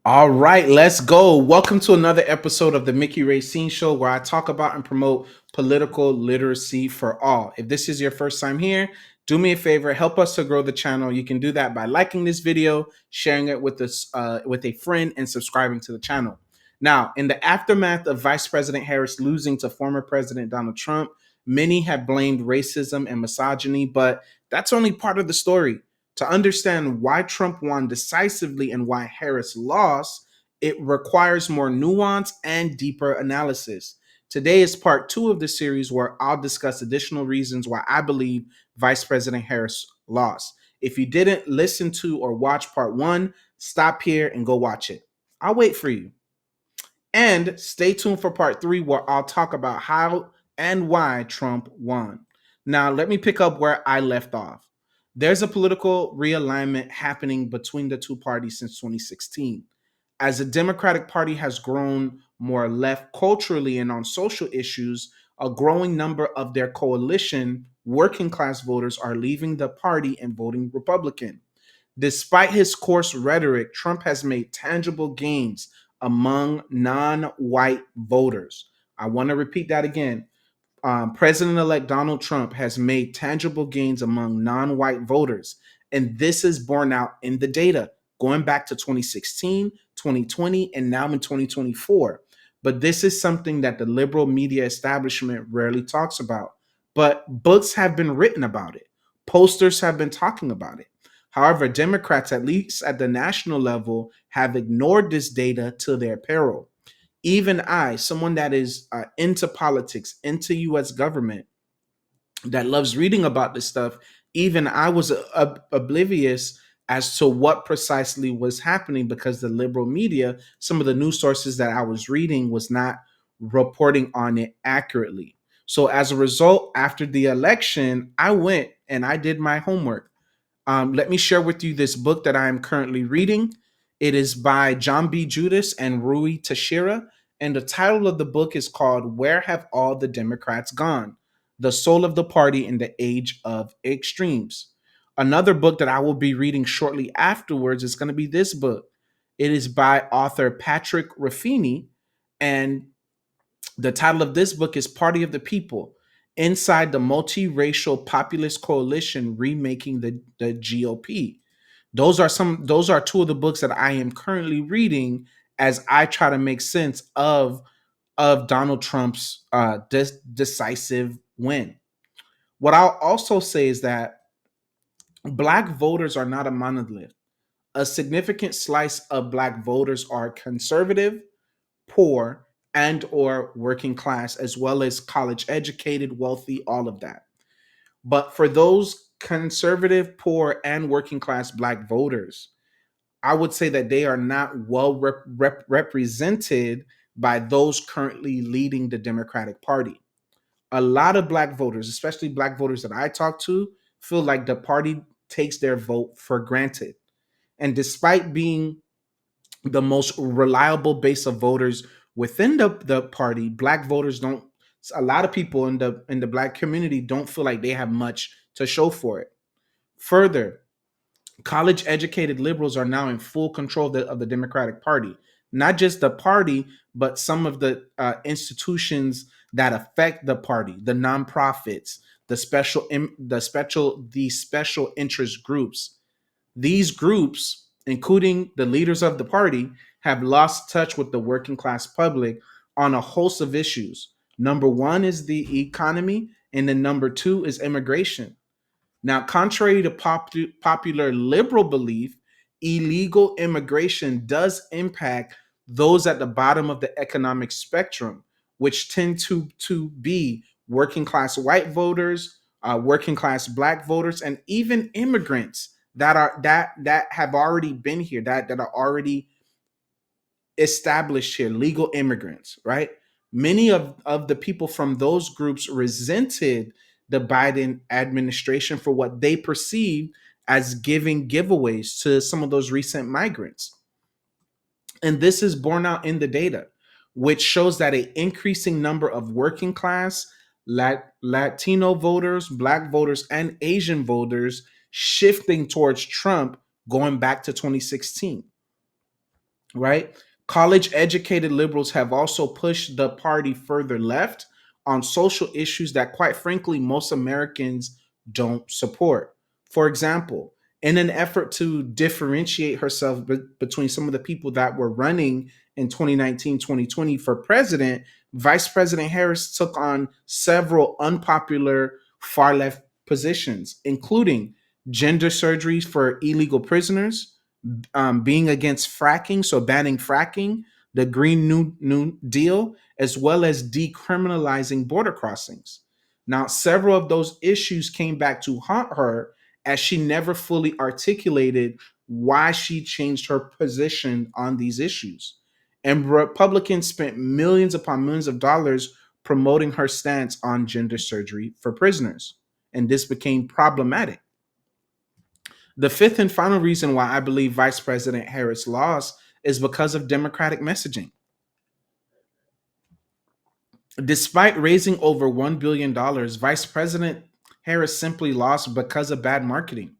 All right, let's go. Welcome to another episode of the Mickey Racine Show, where I talk about and promote political literacy for all. If this is your first time here, do me a favor, help us to grow the channel. You can do that by liking this video, sharing it with a friend, and subscribing to the channel. Now, in the aftermath of Vice President Harris losing to former President Donald Trump, many have blamed racism and misogyny, but that's only part of the story. To understand why Trump won decisively and why Harris lost, it requires more nuance and deeper analysis. Today is part two of the series where I'll discuss additional reasons why I believe Vice President Harris lost. If you didn't listen to or watch part one, stop here and go watch it. I'll wait for you. And stay tuned for part three, where I'll talk about how and why Trump won. Now, let me pick up where I left off. There's a political realignment happening between the two parties since 2016. As the Democratic Party has grown more left culturally and on social issues, a growing number of their coalition working class voters are leaving the party and voting Republican. Despite his coarse rhetoric, Trump has made tangible gains among non white voters. I want to repeat that again. President elect Donald Trump has made tangible gains among non white voters. And this is borne out in the data going back to 2016, 2020, and now in 2024. But this is something that the liberal media establishment rarely talks about. But books have been written about it, posters have been talking about it. However, Democrats, at least at the national level, have ignored this data to their peril. Even I, someone that is into politics, into US government, that loves reading about this stuff, even I was oblivious as to what precisely was happening because the liberal media, some of the news sources that I was reading, was not reporting on it accurately. So as a result, after the election, I went and I did my homework. Let me share with you this book that I am currently reading. It is by John B. Judas and Rui Teixeira, and the title of the book is called Where Have All the Democrats Gone? The Soul of the Party in the Age of Extremes. Another book that I will be reading shortly afterwards is going to be this book. It is by author Patrick Ruffini, and the title of this book is Party of the People: Inside the Multiracial Populist Coalition Remaking the GOP. Those are two of the books that I am currently reading as I try to make sense of Donald Trump's decisive win. What I'll also say is that black voters are not a monolith. A significant slice of black voters are conservative, poor, and or working class, as well as college educated, wealthy, all of that. But for those conservative, poor, and working class black voters, I would say that they are not well represented by those currently leading the Democratic Party. A lot of black voters, especially black voters that I talk to, feel like the party takes their vote for granted. And despite being the most reliable base of voters within the party, black voters don't, a lot of people in the black community don't feel like they have much to show for it. Further, college educated liberals are now in full control of the Democratic Party. Not just the party, but some of the institutions that affect the party, the nonprofits, the special interest groups. These groups, including the leaders of the party, have lost touch with the working class public on a host of issues. Number one is the economy, and then number two is immigration. Now, contrary to popular liberal belief, illegal immigration does impact those at the bottom of the economic spectrum, which tend to be working class white voters, working class black voters, and even immigrants that have already been here, that are already established here, legal immigrants, right? Many of the people from those groups resented the Biden administration for what they perceived as giving giveaways to some of those recent migrants. And this is borne out in the data, which shows that an increasing number of working class, Latino voters, Black voters, and Asian voters shifting towards Trump going back to 2016. right? College educated liberals have also pushed the party further left on social issues that, quite frankly, most Americans don't support. For example, in an effort to differentiate herself between some of the people that were running in 2019, 2020 for president, Vice President Harris took on several unpopular far left positions, including gender surgeries for illegal prisoners, being against fracking, so banning fracking, the Green New Deal, as well as decriminalizing border crossings. Now, several of those issues came back to haunt her as she never fully articulated why she changed her position on these issues. And Republicans spent millions upon millions of dollars promoting her stance on gender surgery for prisoners. And this became problematic. The fifth and final reason why I believe Vice President Harris lost is because of Democratic messaging. Despite raising over $1 billion, Vice President Harris simply lost because of bad marketing.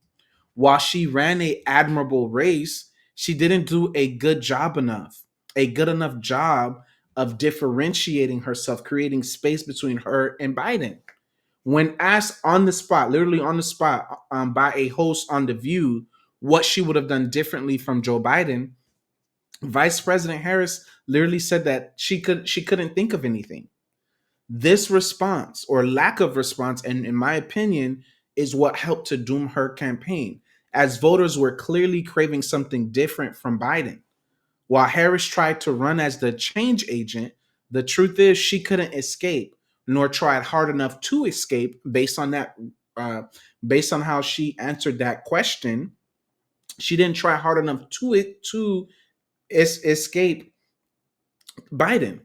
While she ran a admirable race, she didn't do a good enough job of differentiating herself, creating space between her and Biden. When asked on the spot, literally on the spot, by a host on The View, what she would have done differently from Joe Biden, Vice President Harris literally said that she couldn't think of anything. This response or lack of response, and in my opinion, is what helped to doom her campaign, as voters were clearly craving something different from Biden. While Harris tried to run as the change agent, the truth is she couldn't escape, nor tried hard enough to escape based on that. Uh, Based on how she answered that question, she didn't try hard enough to escape Biden.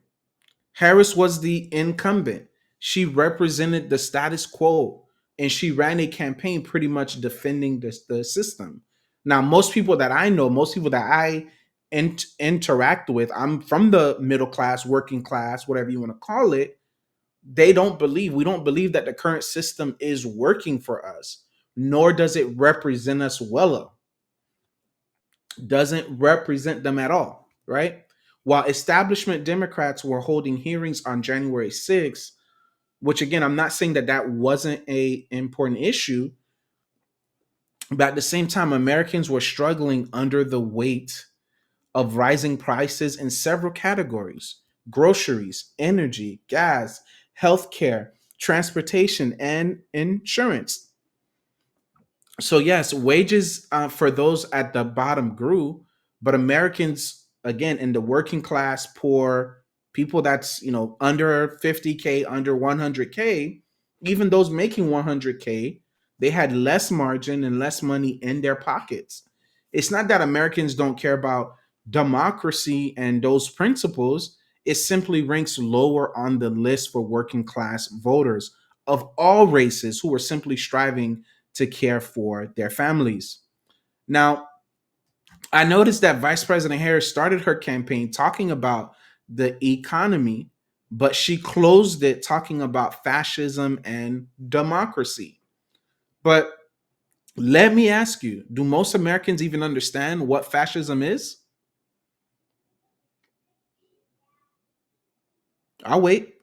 Harris was the incumbent. She represented the status quo, and she ran a campaign pretty much defending the system. Now, most people that I know, most people that I interact with, I'm from the middle class, working class, whatever you want to call it. We don't believe that the current system is working for us, nor does it represent us well. Doesn't represent them at all, right? While establishment Democrats were holding hearings on January 6th, which again, I'm not saying that that wasn't a important issue, but at the same time, Americans were struggling under the weight of rising prices in several categories: groceries, energy, gas, healthcare, transportation, and insurance. So yes, wages for those at the bottom grew, but Americans, again, in the working class, poor people that's under 50K, under 100K, even those making 100K, they had less margin and less money in their pockets. It's not that Americans don't care about democracy and those principles. It simply ranks lower on the list for working class voters of all races who are simply striving to care for their families. Now, I noticed that Vice President Harris started her campaign talking about the economy, but she closed it talking about fascism and democracy. But let me ask you, do most Americans even understand what fascism is? I'll wait.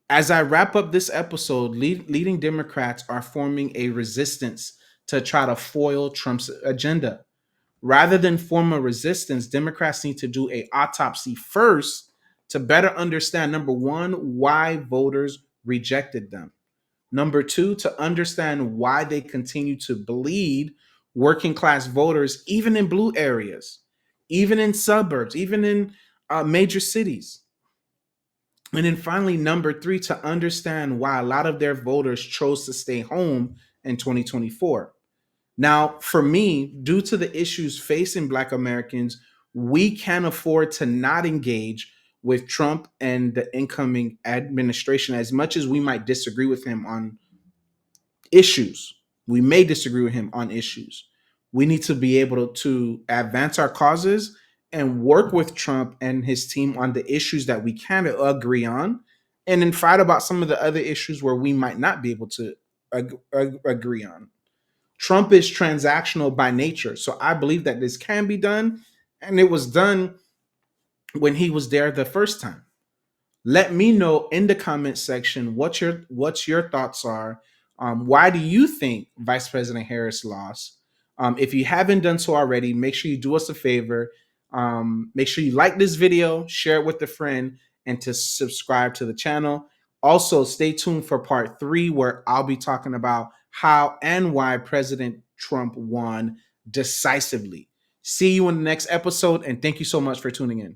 As I wrap up this episode, leading Democrats are forming a resistance to try to foil Trump's agenda. Rather than form a resistance, Democrats need to do a autopsy first to better understand, number one, why voters rejected them. Number two, to understand why they continue to bleed working class voters, even in blue areas, even in suburbs, even in major cities. And then finally, number three, to understand why a lot of their voters chose to stay home in 2024. Now, for me, due to the issues facing Black Americans, we can't afford to not engage with Trump and the incoming administration as much as we might disagree with him on issues. We may disagree with him on issues. We need to be able to advance our causes and work with Trump and his team on the issues that we can agree on, and then fight about some of the other issues where we might not be able to agree on. Trump is transactional by nature. So I believe that this can be done. and it was done when he was there the first time. Let me know in the comment section what your thoughts are. Why do you think Vice President Harris lost? If you haven't done so already, make sure you do us a favor. Make sure you like this video, share it with a friend, and to subscribe to the channel. Also, stay tuned for part 3, where I'll be talking about how and why President Trump won decisively. See you in the next episode, and thank you so much for tuning in.